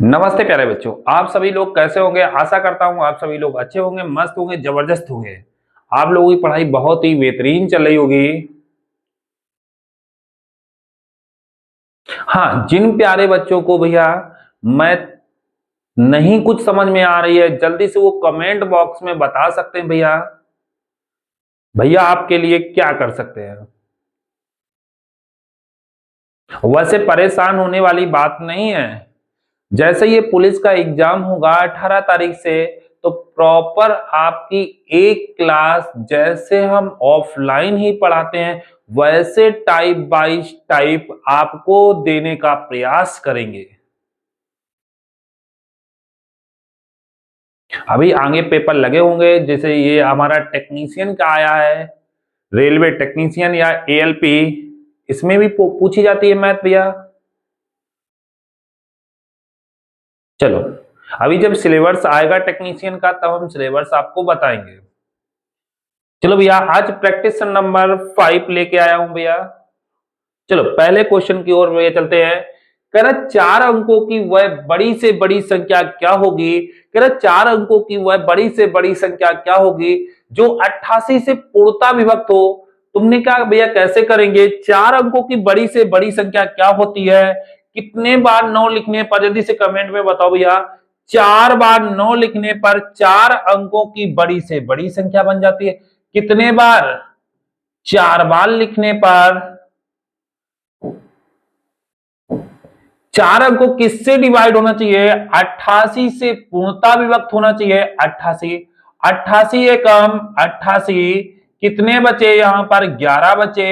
नमस्ते प्यारे बच्चों, आप सभी लोग कैसे होंगे। आशा करता हूं आप सभी लोग अच्छे होंगे, मस्त होंगे, जबरदस्त होंगे। आप लोगों की पढ़ाई बहुत ही बेहतरीन चल रही होगी। हाँ, जिन प्यारे बच्चों को भैया मैथ नहीं कुछ समझ में आ रही है, जल्दी से वो कमेंट बॉक्स में बता सकते हैं भैया। भैया आपके लिए क्या कर सकते हैं। वैसे परेशान होने वाली बात नहीं है। जैसे ये पुलिस का एग्जाम होगा 18 तारीख से, तो प्रॉपर आपकी एक क्लास जैसे हम ऑफलाइन ही पढ़ाते हैं वैसे टाइप बाय टाइप आपको देने का प्रयास करेंगे। अभी आगे पेपर लगे होंगे, जैसे ये हमारा टेक्नीशियन का आया है, रेलवे टेक्नीशियन या एएलपी, इसमें भी पूछी जाती है मैथ भैया। चलो, अभी जब सिलेबस आएगा टेक्नीशियन का तब हम सिलेबस आपको बताएंगे। चलो भैया, आज प्रैक्टिस नंबर 5 लेके आया हूं भैया। चलो पहले क्वेश्चन की ओर भैया चलते हैं। कह रहा 4 अंकों की वह बड़ी से बड़ी संख्या क्या होगी। कह रहा 4 अंकों की वह बड़ी से बड़ी संख्या क्या होगी जो 88 से पूर्णता विभक्त हो। तुमने कहा भैया कैसे करेंगे, 4 अंकों की बड़ी से बड़ी संख्या क्या होती है, कितने बार 9 लिखने पर, जल्दी से कमेंट में बताओ भैया। 4 बार 9 लिखने पर 4 अंकों की बड़ी से बड़ी संख्या बन जाती है। कितने बार, 4 बार लिखने पर। 4 अंकों किससे डिवाइड होना चाहिए, 88 से पूर्णता विभक्त होना चाहिए। 88, 88 एकम 88, कितने बचे यहां पर, 11 बचे।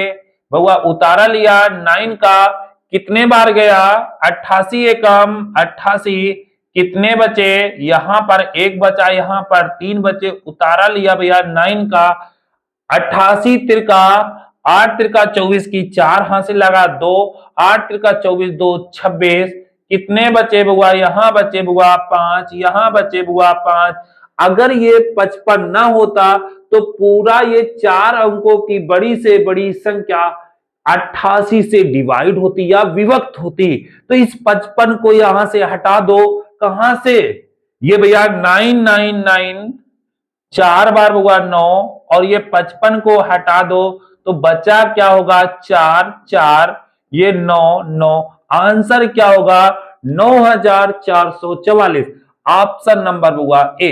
बहुआ उतारा लिया 9 का, कितने बार गया, 88 एकम 88, कितने बचे यहां पर, एक बचा, यहां पर 3 बचे। उतारा लिया भैया 9 का, 88 तिरका 8 तिरका 24 की 4 हासिल लगा 2, 8 तिरका 24, 2 26, कितने बचे बुआ, यहां बचे बुआ 5, यहां बचे बुआ 5। अगर ये 55 ना होता तो पूरा ये 4 अंकों की बड़ी से बड़ी संख्या 88 से डिवाइड होती या विभक्त होती। तो इस 55 को यहां से हटा दो। कहां से, ये भैया 999, 4 बार होगा 9, और ये 55 को हटा दो तो बचा क्या होगा, 4 4, ये 9 9, आंसर क्या होगा 9444। ऑप्शन नंबर होगा ए।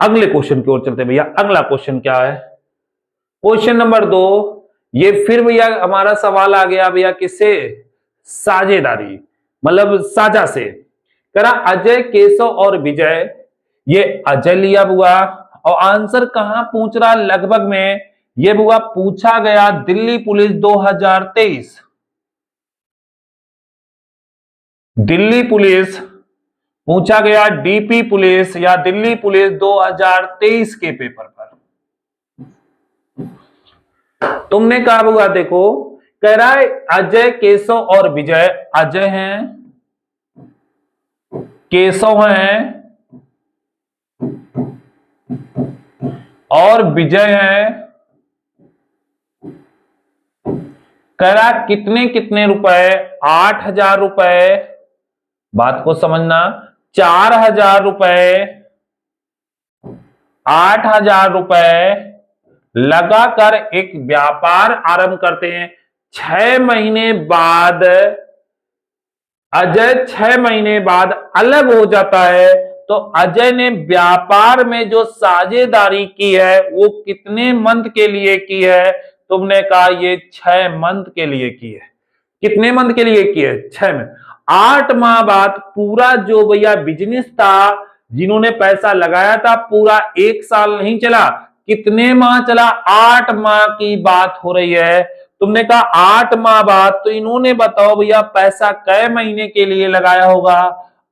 अगले क्वेश्चन की ओर चलते हैं भैया। अगला क्वेश्चन क्या है, क्वेश्चन नंबर 2। ये फिर भैया हमारा सवाल आ गया भैया किससे, साझेदारी मतलब साझा से। करा अजय, केशव और विजय, ये अजय लिया बुआ, और आंसर कहां पूछ रहा, लगभग में ये बुआ पूछा गया दिल्ली पुलिस 2023। दिल्ली पुलिस पूछा गया, डीपी पुलिस या दिल्ली पुलिस 2023 के पेपर पर। तुमने कहा बुआ, देखो कह रहा है अजय, केशव और विजय। अजय हैं, केशव हैं और विजय हैं। कह रहा कितने कितने रुपए, 8,000 रुपए, बात को समझना, 4,000 रुपए, 8,000 रुपए लगाकर एक व्यापार आरंभ करते हैं। 6 महीने बाद अजय 6 महीने बाद अलग हो जाता है। तो अजय ने व्यापार में जो साझेदारी की है वो कितने मंथ के लिए की है। तुमने कहा ये 6 मंथ के लिए की है। कितने मंथ के लिए की है, 6 में। 8 माह बाद पूरा जो भैया बिजनेस था, जिन्होंने पैसा लगाया था, पूरा 1 साल नहीं चला, कितने माह चला, 8 माह की बात हो रही है। तुमने कहा 8 माह बाद, तो इन्होंने बताओ भैया पैसा कै महीने के लिए लगाया होगा,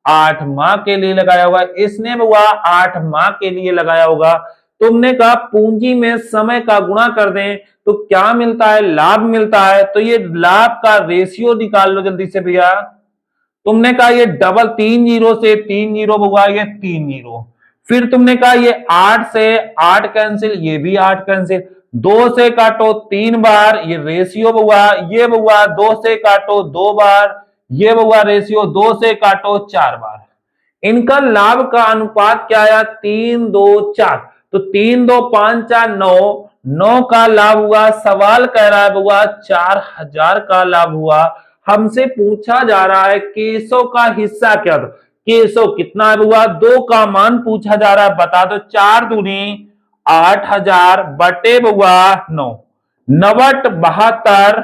8 माह के लिए लगाया होगा। इसने हुआ 8 माह के लिए लगाया होगा। तुमने कहा पूंजी में समय का गुणा कर दें तो क्या मिलता है, लाभ मिलता है। तो ये लाभ का रेशियो निकाल लो जल्दी से भैया। तुमने कहा ये डबल 3 जीरो से 3 जीरो होगा, ये 3 जीरो। फिर तुमने कहा ये 8 से 8 कैंसिल, ये भी 8 कैंसिल, 2 से काटो 3 बार, ये रेशियो हुआ। ये हुआ 2 से काटो 2 बार, ये बउआ रेशियो 2 से काटो 4 बार। इनका लाभ का अनुपात क्या आया? 3 2 4। तो 3 2 5 4 9, 9 का लाभ हुआ। सवाल कह रहा है बउआ 4000 का लाभ हुआ। हमसे पूछा जा रहा है केशव का हिस्सा क्या था। केशव कितना है बउआ? 2 का मान पूछा जा रहा है, बता दो। 4 दूनी 8000 बटे बउआ 9, 9 72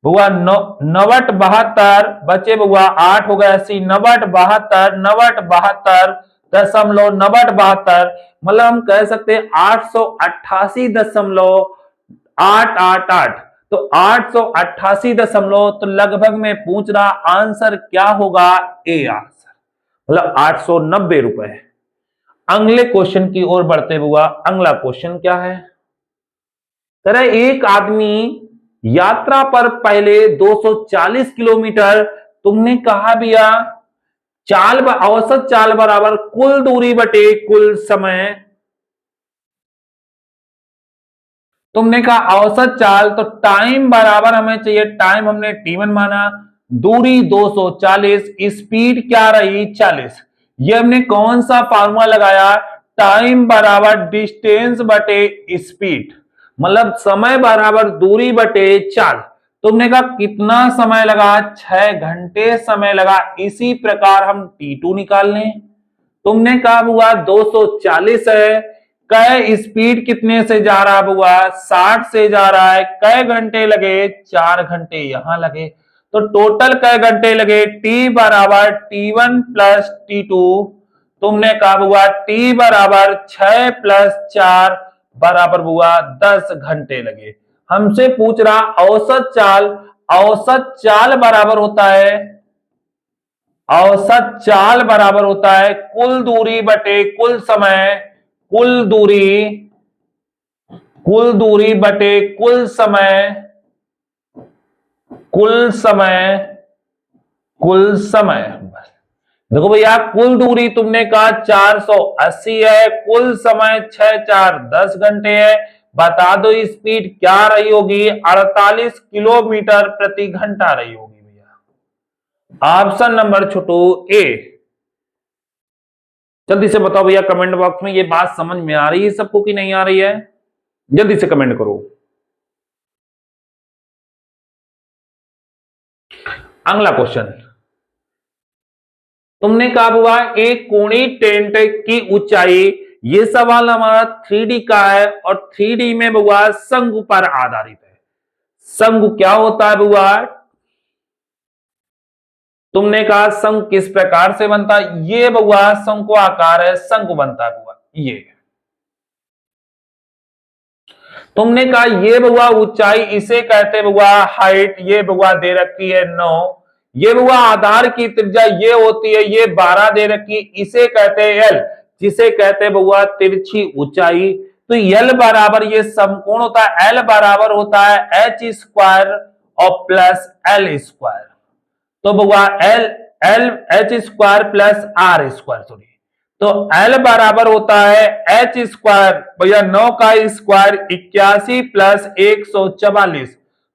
बउआ 9 बचे बउआ 8 हो गया 80। 9 72 मतलब हम कह सकते हैं 888.888। तो 888 तो लगभग में पूछ रहा आंसर क्या होगा? ए आंसर, मतलब 890 रुपए। अगले क्वेश्चन की ओर बढ़ते हुआ अगला क्वेश्चन क्या है? तरह एक आदमी यात्रा पर पहले 240 किलोमीटर, तुमने कहा भैया औसत चाल बराबर कुल दूरी बटे कुल समय। तुमने कहा औसत चाल, तो टाइम बराबर हमें चाहिए, टाइम हमने t1 माना, दूरी 240, स्पीड क्या रही 40। ये हमने कौन सा फार्मूला लगाया? टाइम बराबर डिस्टेंस बटे स्पीड, मतलब समय बराबर दूरी बटे चाल। तुमने कहा कितना समय लगा? 6 घंटे समय लगा। इसी प्रकार हम t2 निकाल लें। तुमने कहा हुआ 240 है, कै स्पीड कितने से जा रहा है बुआ? 60 से जा रहा है। कै घंटे लगे? 4 घंटे यहां लगे। तो टोटल कै घंटे लगे? t बराबर t1 प्लस t2। तुमने कहा बुआ t बराबर 6 प्लस 4 बराबर बुआ 10 घंटे लगे। हमसे पूछ रहा औसत चाल। औसत चाल बराबर होता है, औसत चाल बराबर होता है कुल दूरी बटे कुल समय। कुल दूरी बटे कुल समय। देखो भैया कुल दूरी तुमने कहा 480 है, कुल समय 6 4 10 घंटे है। बता दो स्पीड क्या रही होगी? 48 किलोमीटर प्रति घंटा रही होगी भैया। ऑप्शन नंबर छोटू ए। जल्दी से बताओ भैया कमेंट बॉक्स में, ये बात समझ में आ रही है सबको कि नहीं आ रही है? जल्दी से कमेंट करो। अगला क्वेश्चन, तुमने कहा हुआ एक कोणी टेंट की ऊंचाई, ये सवाल हमारा 3D का है और 3D में बुआ शंकु पर आधारित है। शंकु क्या होता है बुआ? तुमने कहा शंकु किस प्रकार से बनता है? ये बुआ शंकु आकार है, शंकु बनता है बुआ ये। तुमने कहा ये बुआ ऊंचाई, इसे कहते बुआ हाइट, ये बुआ दे रखी है 9। ये बुआ आधार की त्रिज्या ये होती है, ये 12 दे रखी, इसे कहते हैं एल, जिसे कहते बुआ तिरछी ऊंचाई। तो एल बराबर ये समकोण होता है, एल बराबर होता है एच स्क्वायर और प्लस एल स्क्वायर। तो बुआ L H square plus R square, sorry. तो L बराबर होता है एच स्क्वायर, भैया 9 का स्क्वायर 81 प्लस 144।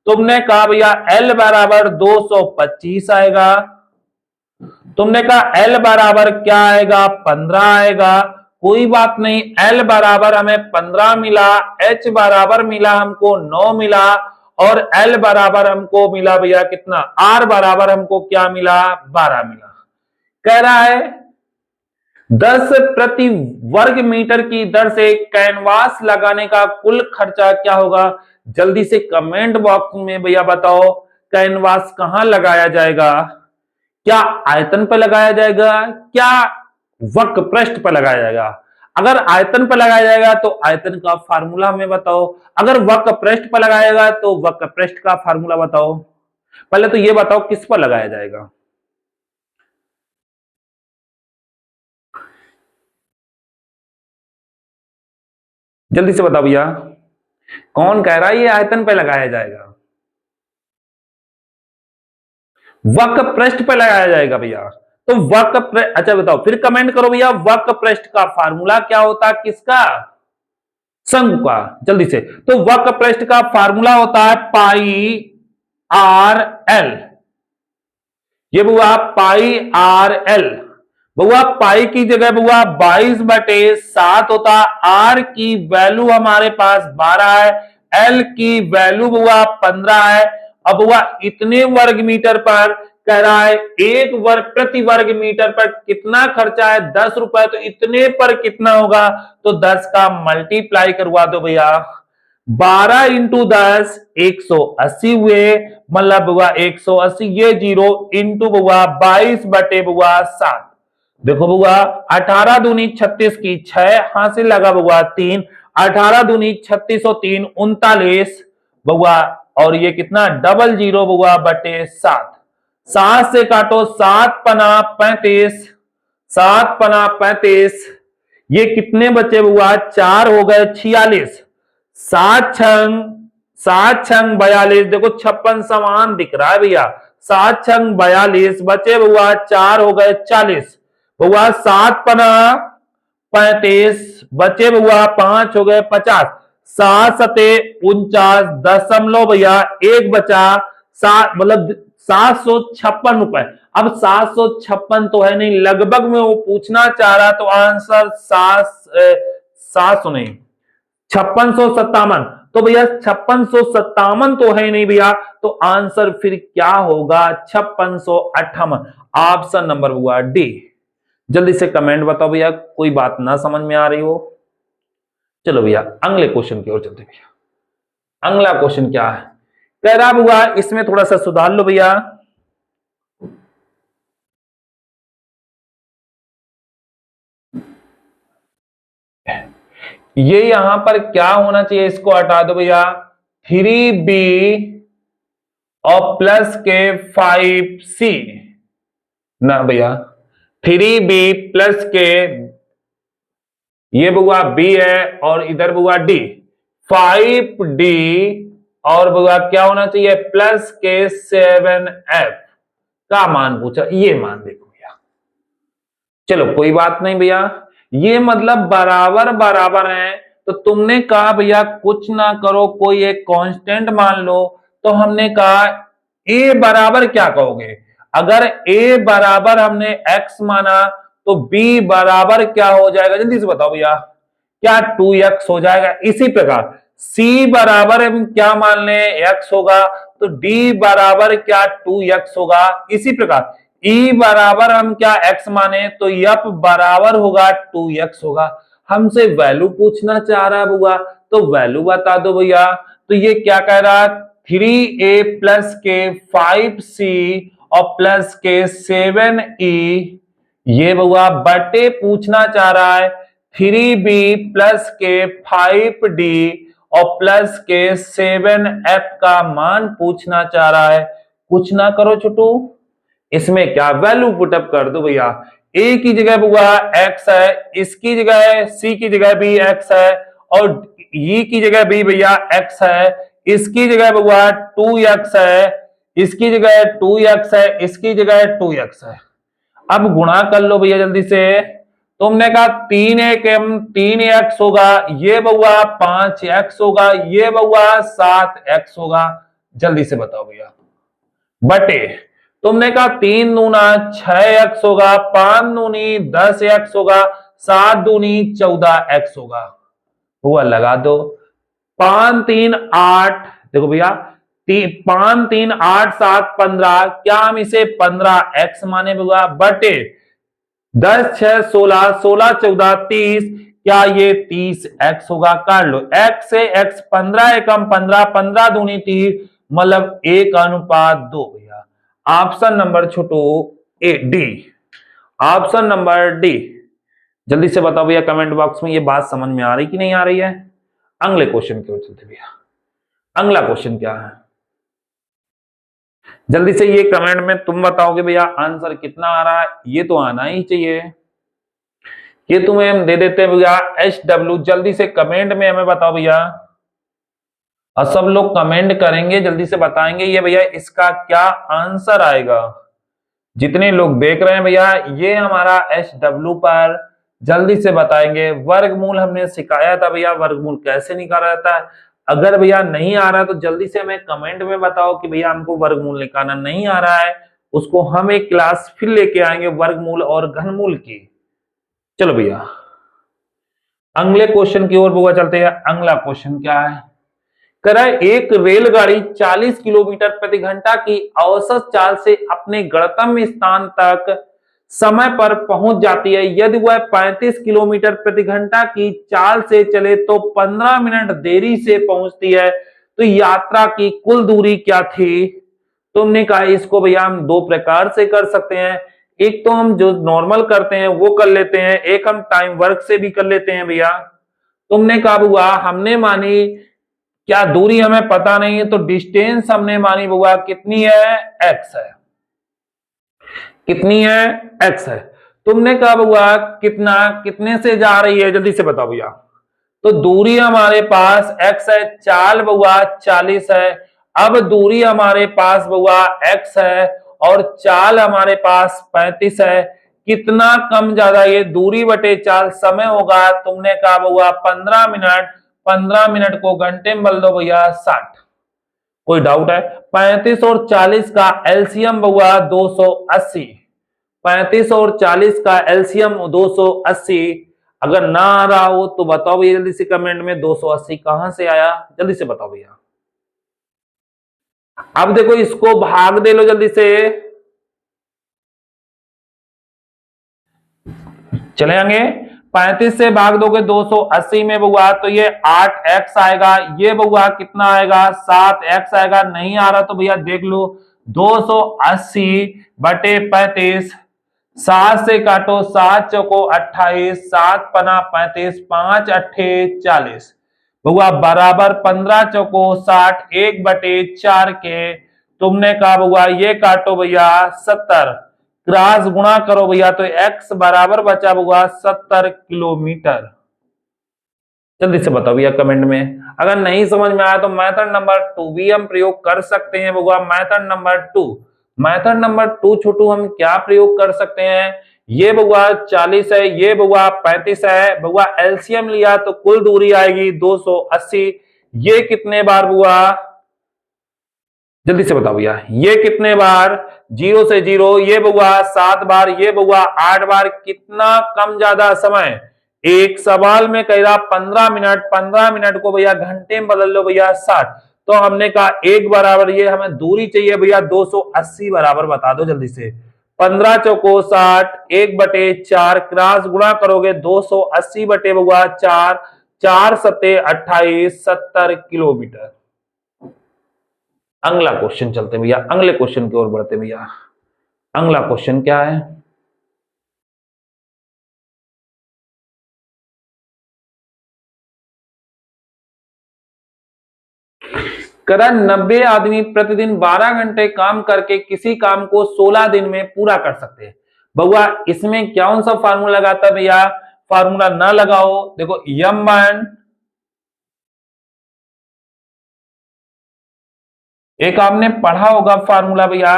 तुमने कहा भैया L बराबर 225 आएगा। तुमने कहा L बराबर क्या आएगा? 15 आएगा। कोई बात नहीं, L बराबर हमें 15 मिला, H बराबर मिला हमको 9 मिला, और L बराबर हमको मिला भैया कितना? R बराबर हमको क्या मिला? 12 मिला। कह रहा है 10 प्रति वर्ग मीटर की दर से कैनवास लगाने का कुल खर्चा क्या होगा? जल्दी से कमेंट बॉक्स में भैया बताओ कैनवास कहां लगाया जाएगा? क्या आयतन पर लगाया जाएगा, क्या वक्र पृष्ठ पर लगाया जाएगा? अगर आयतन पर लगाया जाएगा तो आयतन का फार्मूला हमें बताओ, अगर वक्र पृष्ठ पर लगाया जाएगा तो वक्र पृष्ठ का फार्मूला बताओ। पहले तो ये बताओ किस पर लगाया जाएगा? जल्दी से बताओ भैया, कौन कह रहा है ये आयतन पे लगाया जाएगा? वक्र पृष्ठ पे लगाया जाएगा भैया। तो वक्र पृष्ठ, अच्छा बताओ फिर कमेंट करो भैया, वक्र पृष्ठ का फार्मूला क्या होता है? किसका? शंकु का। जल्दी से, तो वक्र पृष्ठ का फार्मूला होता है पाई आर एल। ये बुआ पाई आर एल, बुआ पाई की जगह बुआ 22/7 होता, आर की वैल्यू हमारे पास 12 है, एल की वैल्यू बुआ 15 है। अब बुआ इतने वर्ग मीटर पर कह रहा है, एक वर्ग प्रति वर्ग मीटर पर कितना खर्चा है, 10 रुपए, तो इतने पर कितना होगा, तो 10 का मल्टीप्लाई करवा दो भैया, 12 इंटू 10 180 हुए, मतलब बुआ 180, ये 0 इंटू बुआ 22/7। देखो बुआ 18 दूनी 36 की 6 हासिल लगा बुआ 3, 18 दूनी 36 और 3 39 बुआ, और ये कितना 00 बुआ बटे 7, 7 से काटो 7 पना 35, 7 पना 35, ये कितने बचे बुआ 4 हो गए 46, 7 छंग 42, देखो 56 समान दिख रहा है भैया, 7 छंग 42 बचे बुआ 4 हो गए 40, बुआ 7 पना 35 बचे बुआ 5 हो गए 50, 7 सते 49 दशमलव भैया 1 बचा, 7 मतलब 756 रुपए। अब 756 तो है नहीं, लगभग में वो पूछना चाह रहा, तो आंसर 700 नहीं 5657, तो भैया 5657 तो है नहीं भैया, तो आंसर फिर क्या होगा 5658, ऑप्शन नंबर हुआ डी। जल्दी से कमेंट बताओ भैया, कोई बात ना समझ में आ रही हो। चलो भैया अगले क्वेश्चन की ओर चलते भैया। अगला क्वेश्चन क्या है, कह रहा हुआ इसमें थोड़ा सा सुधार लो भैया। ये यहां पर क्या होना चाहिए, इसको हटा दो भैया, 3b और प्लस के 5c ना भैया, 3b प्लस के, ये बुआ b है और इधर बुआ d, 5d और बुआ क्या होना चाहिए प्लस के 7f का मान पूछा, ये मान देखो भैया। चलो कोई बात नहीं भैया, ये मतलब बराबर बराबर है, तो तुमने कहा भैया कुछ ना करो, कोई एक कांस्टेंट मान लो, तो हमने कहा a बराबर क्या कहोगे, अगर a बराबर हमने x माना तो b बराबर क्या हो जाएगा, जल्दी से बताओ भैया, क्या 2x हो जाएगा। इसी प्रकार c बराबर हम क्या मान लें x होगा, तो d बराबर क्या 2x होगा। इसी प्रकार e बराबर हम क्या x माने, तो f बराबर होगा 2x होगा। हमसे वैल्यू पूछना चाह रहा है बुआ, तो वैल्यू बता दो भैया। तो ये क्या कह रहा है, 3a प्लस के 5c और प्लस के 7e, ये बुआ बटे पूछना चाह रहा है 3b प्लस के 5d और प्लस के 7f का मान पूछना चाह रहा है। कुछ ना करो छोटू, इसमें क्या वैल्यू पुटअप कर दो भैया, a की जगह बुआ x है, इसकी जगह c की जगह भी x है, और e की जगह भी भैया x है, इसकी जगह बुआ 2x है, इसकी जगह 2x है, इसकी जगह 2x है। अब गुणा कर लो भैया जल्दी से, तुमने कहा 3x होगा, ये बउआ 5x होगा, ये बउआ 7x होगा, जल्दी से बताओ भैया। बटे तुमने कहा 3 दूना 6x होगा, 5 दूनी 10x होगा, 7 दूनी 14x होगा, हुआ लगा दो, 5 3 8, देखो भैया 5 3 8 7 15, क्या हम इसे 15x माने बुआ, बटे 10 6 16, 16 14 30, क्या ये 30x होगा। काट लो, x से x 15 एकम 15, 15 दूनी 30, मतलब 1:2 भैया। Option number Chhotu A D, option number D. जल्दी से बताओ भैया कमेंट बॉक्स में, ये बात समझ में आ रही कि नहीं आ रही है। अगले क्वेश्चन की ओर चलते भैया। अगला क्वेश्चन क्या है, जल्दी से ये कमेंट में तुम बताओगे भैया आंसर कितना आ रहा है, ये तो आना ही चाहिए। ये तुम्हें हम दे देते हैं भैया HW, जल्दी से कमेंट में हमें बताओ भैया, और सब लोग कमेंट करेंगे जल्दी से बताएंगे ये भैया इसका क्या आंसर आएगा। जितने लोग देख रहे हैं भैया ये हमारा HW पर जल्दी से बताएंगे। वर्गमूल हमने सिखाया था भैया, वर्गमूल कैसे निकाला जाता है। अगर भैया नहीं आ रहा तो जल्दी से हमें कमेंट में बताओ कि भैया हमको वर्गमूल निकालना नहीं आ रहा है, उसको हम एक क्लास फिर लेके आएंगे वर्गमूल और घनमूल की। चलो भैया अगले क्वेश्चन की ओर बुआ चलते हैं। अगला क्वेश्चन क्या है, करा एक रेलगाड़ी 40 किलोमीटर प्रति घंटा की औसत चाल से अपने गंतव्य स्थान तक समय पर पहुंच जाती है। यदि वह 35 किलोमीटर प्रति घंटा की चाल से चले तो 15 मिनट देरी से पहुंचती है, तो यात्रा की कुल दूरी क्या थी? तुमने कहा इसको भैया हम दो प्रकार से कर सकते हैं, एक तो हम जो नॉर्मल करते हैं वो कर लेते हैं, एक हम टाइम वर्क से भी कर लेते हैं भैया। तुमने कहा बुआ हमने मानी क्या दूरी हमें पता नहीं है, तो डिस्टेंस हमने मानी बुआ कितनी है, एक्स है। कितनी है, एक्स है। तुमने कहा बुआ कितना, कितने से जा रही है, जल्दी से बताओ भैया। तो दूरी हमारे पास एक्स है, चाल बुआ 40 है। अब दूरी हमारे पास बुआ एक्स है और चाल हमारे पास 35 है। कितना कम ज्यादा ये दूरी बटे चाल समय होगा? तुमने कहा बुआ 15 मिनट। 15 मिनट को घंटे में बदल दो भैया 60। कोई डाउट है? 35 और 40 का एलसीएम बुआ 280। 35 और 40 का एलसीएम 280। अगर ना आ रहा हो तो बताओ भैया जल्दी से कमेंट में 280 कहां से आया, जल्दी से बताओ भैया। अब देखो इसको भाग दे लो जल्दी से, चले आएंगे। 35 से भाग दोगे 280 में बुआ तो ये 8x आएगा, ये बुआ कितना आएगा 7x आएगा। नहीं आ रहा तो भैया देख लो 280 बटे 35, 7 से काटो, 7 चौको 28, 7 पना 35, 5 अट्ठे 40 बुआ बराबर 15 चौको 60, 1 बटे 4 के। तुमने कहा बुआ ये काटो भैया 70, क्रॉस गुणा करो भैया तो x बराबर बचा बुआ 70 किलोमीटर। जल्दी से बताओ भैया कमेंट में। अगर नहीं समझ में आया तो मेथड नंबर 2 भी हम प्रयोग कर सकते हैं बुआ। मेथड नंबर 2, मेथड नंबर 2 छोटू हम क्या प्रयोग कर सकते हैं? ये बुआ 40 है, ये बुआ 35 है, बुआ एलसीएम लिया तो कुल दूरी आएगी 280। ये कितने बार बुआ, जल्दी से बताओ भैया, ये कितने बार? 0 से 0, ये बुआ 7 बार, ये बुआ 8 बार। कितना कम ज्यादा समय? एक सवाल में कह रहा 15 मिनट, 15 मिनट को भैया घंटे में बदल लो भैया 60। तो हमने कहा एक बराबर ये हमें दूरी चाहिए भैया 280 बराबर बता दो जल्दी से। 15 चौको 60, 1 बटे 4, क्रॉस गुणा करोगे 280 बटे बुआ 4, 4 सत्ते 28, 70 किलोमीटर। अगला क्वेश्चन चलते भैया, अगले क्वेश्चन की ओर बढ़ते भैया। अगला क्वेश्चन क्या है, करण 90 आदमी प्रतिदिन 12 घंटे काम करके किसी काम को 16 दिन में पूरा कर सकते हैं। बउआ इसमें कौन सा फार्मूला लगाता है भैया? फार्मूला ना लगाओ, देखो m1, एक आपने पढ़ा होगा फार्मूला भैया,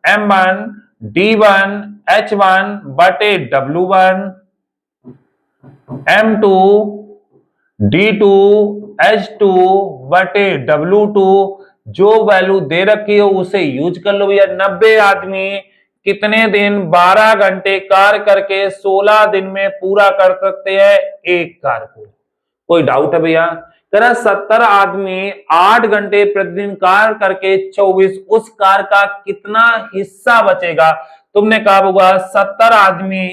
m1 d1 h1 बटे w1, m2 d2 h2 बटे w2। जो वैल्यू दे रखी हो उसे यूज कर लो भैया। 90 आदमी कितने दिन 12 घंटे कार्य करके 16 दिन में पूरा कर सकते हैं एक कार्य को? कोई डाउट है भैया? करा 70 आदमी 8 घंटे प्रतिदिन कार्य करके 24, उस कार्य का कितना हिस्सा बचेगा? तुमने कहा होगा 70 आदमी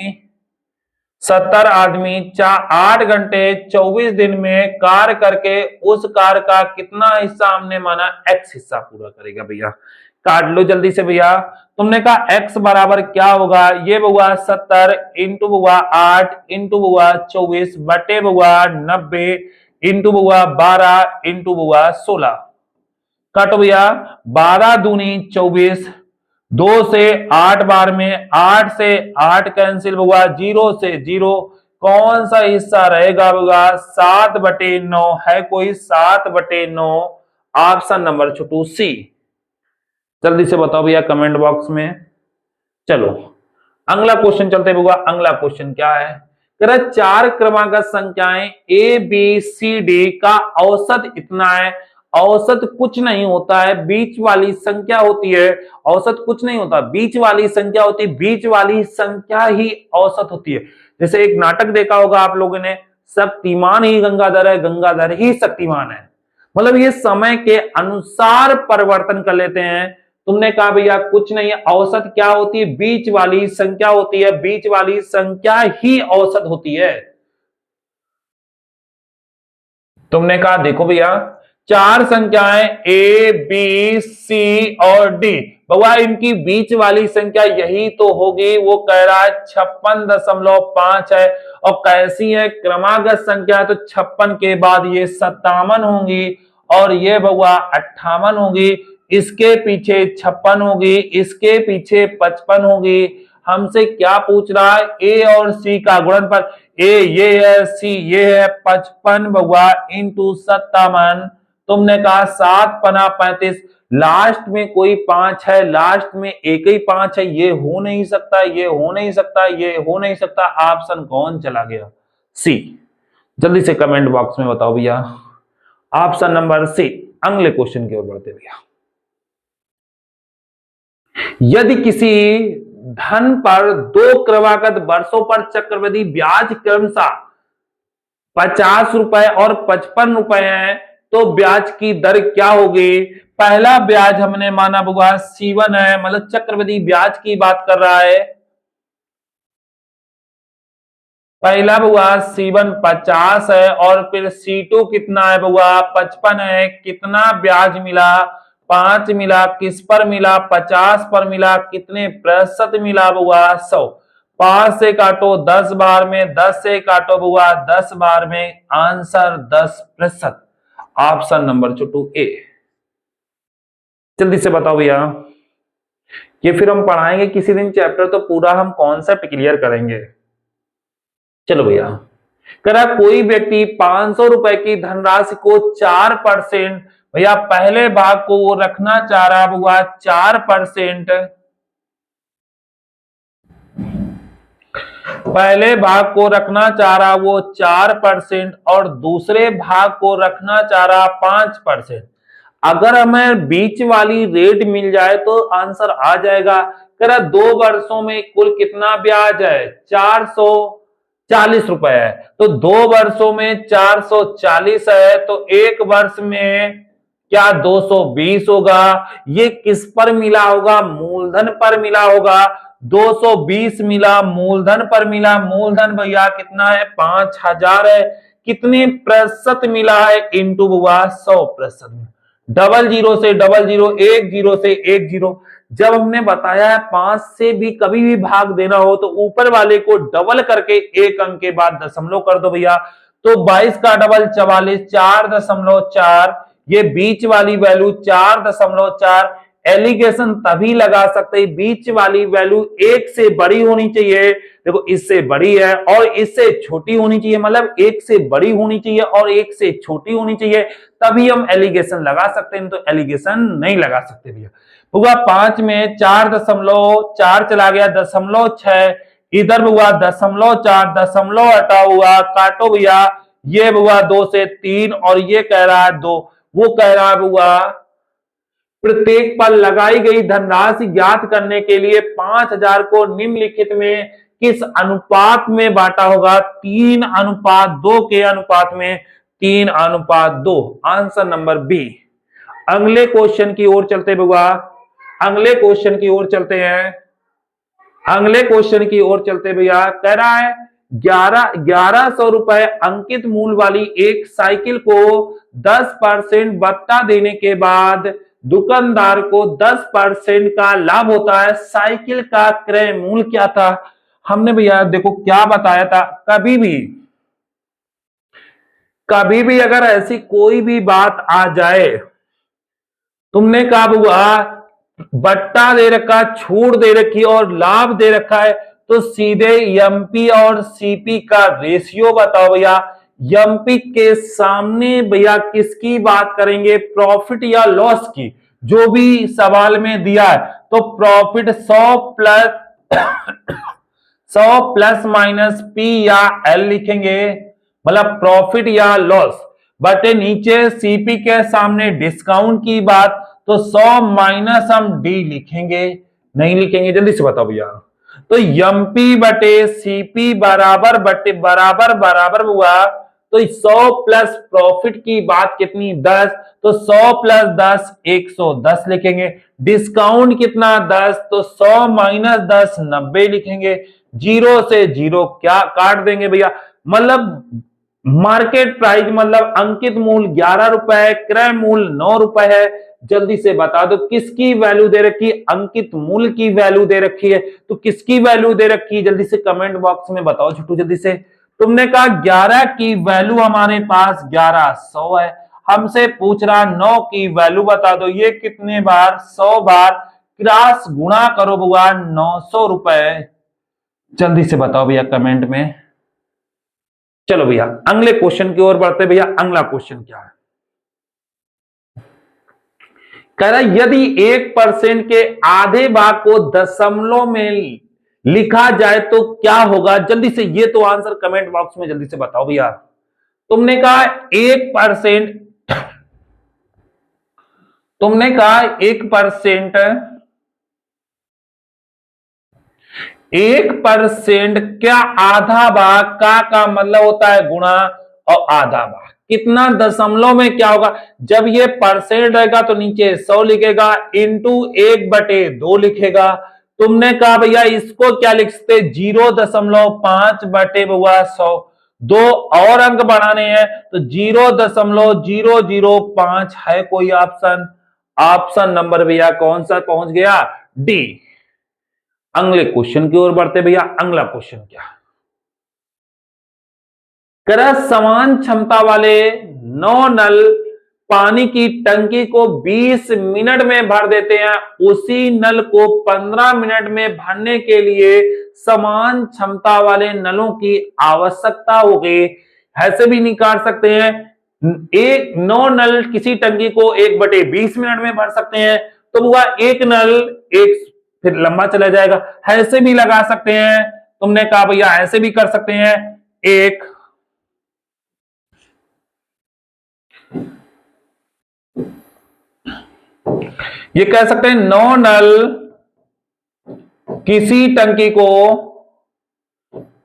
8 घंटे 24 दिन में कार्य करके उस कार्य का कितना हिस्सा हमने माना x हिस्सा पूरा करेगा भैया। काट लो जल्दी से भैया। तुमने कहा x बराबर क्या होगा? ये बुआ 70 इंटू बुआ 8 इंटू बुआ 24 बटे बुआ 90 इंटू बुआ 12 इंटू बुआ 16। काटो भैया, 12 दूनी 24, 2 से 8 बार में 8 से 8 कैंसिल होगा, 0 से 0। कौन सा हिस्सा रहेगा होगा? 7/9 है कोई? 7/9 ऑप्शन नंबर छोटू सी। जल्दी से बताओ भैया कमेंट बॉक्स में। चलो अगला क्वेश्चन चलते होगा। अगला क्वेश्चन क्या है? कह रहा 4 क्रमागत संख्याएं ए बी सी डी का औसत इतना है औसत कुछ नहीं होता है, बीच वाली संख्या होती है। औसत कुछ नहीं होता, बीच वाली संख्या होती है, बीच वाली संख्या ही औसत होती है। जैसे एक नाटक देखा होगा आप लोगों ने, शक्तिमान ही गंगाधर है, गंगाधर ही शक्तिमान है। मतलब ये समय के अनुसार परिवर्तन कर लेते हैं। तुमने कहा भैया कुछ नहीं है, औसत क्या होती है, बीच वाली संख्या होती है, बीच वाली संख्या ही औसत होती है। तुमने कहा देखो भैया चार संख्याएं ए बी सी और डी, भैया इनकी बीच वाली संख्या यही तो होगी। वो कह रहा है 56.5 है, और कैसी है क्रमागत संख्या, तो 56 के बाद ये 57 होंगी, और ये भैया 58 होगी, इसके पीछे 56 होगी, इसके पीछे 55 होगी। हमसे क्या पूछ रहा है, ए और सी का गुणनफल। ए ये है, सी ये है, 55 भगवा इंटू 57। तुमने कहा 7 पना 35, लास्ट में कोई 5 है, लास्ट में एक ही 5 है, ये हो नहीं सकता, ये हो नहीं सकता, ये हो नहीं सकता। ऑप्शन कौन चला गया, सी। जल्दी से कमेंट बॉक्स में बताओ भैया, ऑप्शन नंबर सी। अगले क्वेश्चन की ओर बढ़ते भैया। यदि किसी धन पर 2 क्रमागत वर्षों पर चक्रवृद्धि ब्याज क्रमशः 50 रुपए और 55 रुपए है, तो ब्याज की दर क्या होगी। पहला ब्याज हमने माना होगा C1 है, मतलब चक्रवृद्धि ब्याज की बात कर रहा है। पहला हुआ C1 50 है, और फिर C2 कितना है बुआ 55 है। कितना ब्याज मिला, 5 मिला। किस पर मिला, 50 पर मिला। कितने प्रतिशत मिला बुआ 100। 5 से काटो 10 बार में, 10 से काटो बुआ 10 बार में, आंसर 10%। ऑप्शन नंबर छोटू ए। जल्दी से बताओ भैया, ये फिर हम पढ़ाएंगे किसी दिन चैप्टर, तो पूरा हम कॉन्सेप्ट क्लियर करेंगे। चलो भैया, करा कोई व्यक्ति 500 रुपए की धनराशि को 4%, भैया पहले भाग को वो रखना चाह रहा हुआ 4%, पहले भाग को रखना चाह रहा वो 4%, और दूसरे भाग को रखना चाह रहा 5%। अगर हमें बीच वाली रेट मिल जाए तो आंसर आ जाएगा। करा 2 वर्षों में कुल कितना ब्याज है, 440 रुपए है, तो 2 वर्षों में 440 है, तो 1 वर्ष में क्या 220 होगा। ये किस पर मिला होगा, मूलधन पर मिला होगा। 220 मिला, मूलधन पर मिला। मूलधन भैया कितना है, 5000 है। कितने प्रतिशत मिला है, इंटू हुआ 100%। डबल जीरो से डबल जीरो, एक जीरो से एक जीरो। जब हमने बताया है 5 से भी कभी भी भाग देना हो तो ऊपर वाले को डबल करके एक अंक के बाद दशमलव कर दो भैया। तो 22 का डबल 44, 4.4। ये बीच वाली वैल्यू 4.4। एलिगेशन तभी लगा सकते हैं, बीच वाली वैल्यू 1 से बड़ी होनी चाहिए। देखो इससे बड़ी है और इससे छोटी होनी चाहिए, मतलब 1 से बड़ी होनी चाहिए और 1 से छोटी होनी चाहिए, तभी हम एलिगेशन लगा सकते हैं, तो एलिगेशन नहीं लगा सकते भैया। हुआ 5 में 4.4 चला गया, 0.6 इधर हुआ 0.4, दशमलव हटा हुआ, काटो भैया। ये हुआ 2 से 3 और ये कह रहा है 2। वो कह रहा हुआ प्रत्येक पर लगाई गई धनराशि ज्ञात करने के लिए 5000 को निम्नलिखित में किस अनुपात में बांटा होगा। 3:2 के अनुपात में, 3:2। Answer number B. अगले क्वेश्चन की ओर चलते बुआ, अगले क्वेश्चन की ओर चलते हैं। अगले क्वेश्चन की ओर चलते भैया, कह रहा है 1100 रुपए अंकित मूल वाली एक साइकिल को 10% भत्ता देने के बाद दुकानदार को 10% का लाभ होता है। साइकिल का क्रय मूल्य क्या था। हमने भैया देखो क्या बताया था, कभी भी अगर ऐसी कोई भी बात आ जाए, तुमने कहा हुआ बट्टा दे रखा, छूट दे रखी और लाभ दे रखा है, तो सीधे एमपी और सीपी का रेशियो बताओ भैया। एमपी के सामने भैया किसकी बात करेंगे, प्रॉफिट या लॉस की, जो भी सवाल में दिया है। तो प्रॉफिट 100 प्लस माइनस पी या एल लिखेंगे, मतलब प्रॉफिट या लॉस। बटे नीचे सीपी के सामने डिस्काउंट की बात, तो 100 माइनस हम डी लिखेंगे, नहीं लिखेंगे, जल्दी से बताओ भैया। तो एमपी बटे सीपी बराबर बटे बराबर बराबर हुआ, तो 100 प्लस प्रॉफिट की बात कितनी 10, तो 100 प्लस 10 110 लिखेंगे। डिस्काउंट कितना 10, तो 100 माइनस 10 90 लिखेंगे। जीरो से जीरो क्या काट देंगे भैया, मतलब मार्केट प्राइस मतलब अंकित मूल्य 11 रुपए, क्रय मूल्य 9 रुपए है। जल्दी से बता दो किसकी वैल्यू दे रखी है, अंकित मूल्य की वैल्यू दे रखी है, तो किसकी वैल्यू दे रखी है, जल्दी से कमेंट बॉक्स में बताओ छोटू जल्दी से। तुमने कहा 11 की वैल्यू हमारे पास 1100 है, हमसे पूछ रहा 9 की वैल्यू बता दो, ये कितने बार 100 बार क्रॉस गुणा करो बुआ 900 रुपए। जल्दी से बताओ भैया कमेंट में। चलो भैया अगले क्वेश्चन की ओर बढ़ते भैया। अगला क्वेश्चन क्या है, कह रहा यदि 1% के आधे भाग को दशमलव में लिखा जाए तो क्या होगा, जल्दी से ये तो आंसर कमेंट बॉक्स में जल्दी से बताओ भैया। तुमने कहा 1%, तुमने कहा 1% क्या आधा भाग का मतलब होता है गुणा, और आधा भाग कितना दशमलव में क्या होगा, जब ये परसेंट रहेगा तो नीचे 100 लिखेगा इंटू 1/2 लिखेगा। तुमने कहा भैया इसको क्या लिख सकते 0.5 बटे बुआ 100, दो और अंक बढ़ाने हैं तो 0.005 है कोई ऑप्शन, ऑप्शन नंबर भैया कौन सा पहुंच गया, डी। अगले क्वेश्चन की ओर बढ़ते भैया। अगला क्वेश्चन क्या है, समान क्षमता वाले 9 नल पानी की टंकी को 20 मिनट में भर देते हैं, उसी नल को 15 मिनट में भरने के लिए समान क्षमता वाले नलों की आवश्यकता होगी। ऐसे भी निकाल सकते हैं, 9 नल किसी टंकी को 1/20 मिनट में भर सकते हैं, तो हुआ एक नल एक, फिर लंबा चला जाएगा। ऐसे भी लगा सकते हैं, तुमने कहा भैया ऐसे भी कर सकते हैं, एक ये कह सकते हैं 9 नल किसी टंकी को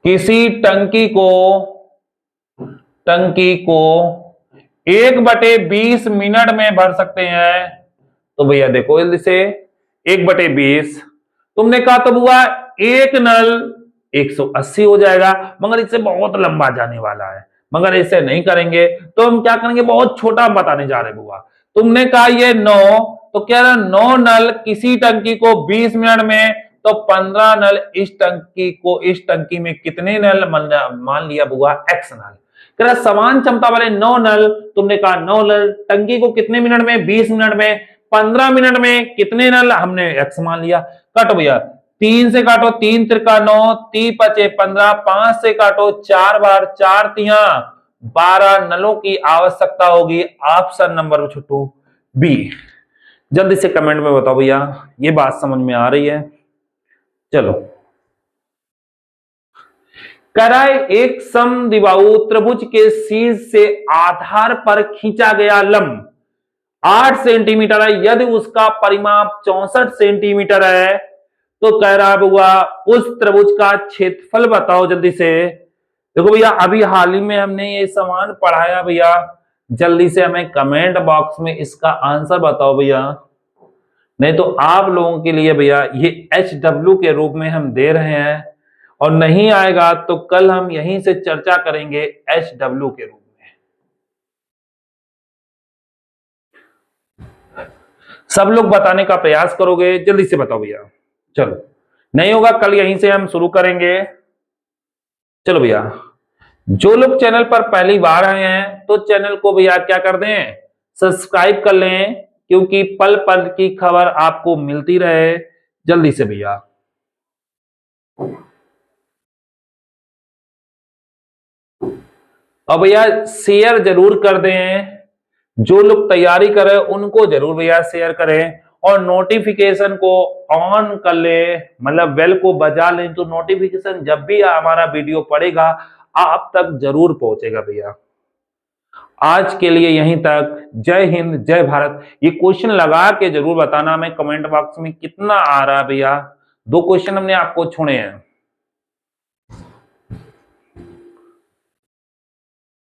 1/20 मिनट में भर सकते हैं। तो भैया देखो जल्दी से 1/20, तुमने कहा तो हुआ एक नल 180 हो जाएगा, मगर इससे बहुत लंबा जाने वाला है, मगर इसे नहीं करेंगे तो हम क्या करेंगे, बहुत छोटा बताने जा रहे बुआ। तुमने कहा ये 9, तो क्या 9 नल किसी टंकी को 20 मिनट में, तो 15 नल इस टंकी में कितने नल मान लिया बुआ, एक्स नल। कह समान क्षमता वाले 9 नल, तुमने कहा 9 नल टंकी को कितने मिनट में, 20 मिनट में, 15 मिनट में कितने नल, हमने एक्स मान लिया। काटो भैया, 3 से काटो, 3 त्रिका 9, 3 पचे 15, 5 से काटो 4 बार, 4 तिया 12 नलों की आवश्यकता होगी। ऑप्शन नंबर छोटू बी। जल्दी से कमेंट में बताओ भैया ये बात समझ में आ रही है। चलो, कराए एक समद्विबाहु त्रिभुज के शीर्ष से आधार पर खींचा गया लंब 8 सेंटीमीटर है, यदि उसका परिमाप 64 सेंटीमीटर है, तो कह रहा हुआ उस त्रिभुज का क्षेत्रफल बताओ जल्दी से। देखो भैया अभी हाल ही में हमने ये समान पढ़ाया भैया, जल्दी से हमें कमेंट बॉक्स में इसका आंसर बताओ भैया, नहीं तो आप लोगों के लिए भैया ये HW के रूप में हम दे रहे हैं, और नहीं आएगा तो कल हम यहीं से चर्चा करेंगे HW के रूप में। सब लोग बताने का प्रयास करोगे, जल्दी से बताओ भैया। चलो, नहीं होगा कल यहीं से हम शुरू करेंगे। चलो भैया, जो लोग चैनल पर पहली बार आए हैं तो चैनल को भैया क्या कर दें, सब्सक्राइब कर लें, क्योंकि पल पल की खबर आपको मिलती रहे। जल्दी से भैया, और भैया शेयर जरूर कर दें, जो लोग तैयारी करें उनको जरूर भैया शेयर करें, और नोटिफिकेशन को ऑन कर ले, मतलब बेल को बजा लें, तो नोटिफिकेशन जब भी हमारा वीडियो पड़ेगा आप तक जरूर पहुंचेगा भैया। आज के लिए यहीं तक। जय हिंद, जय भारत। ये क्वेश्चन लगा के जरूर बताना हमें कमेंट बॉक्स में कितना आ रहा है भैया। 2 क्वेश्चन हमने आपको छोड़े हैं।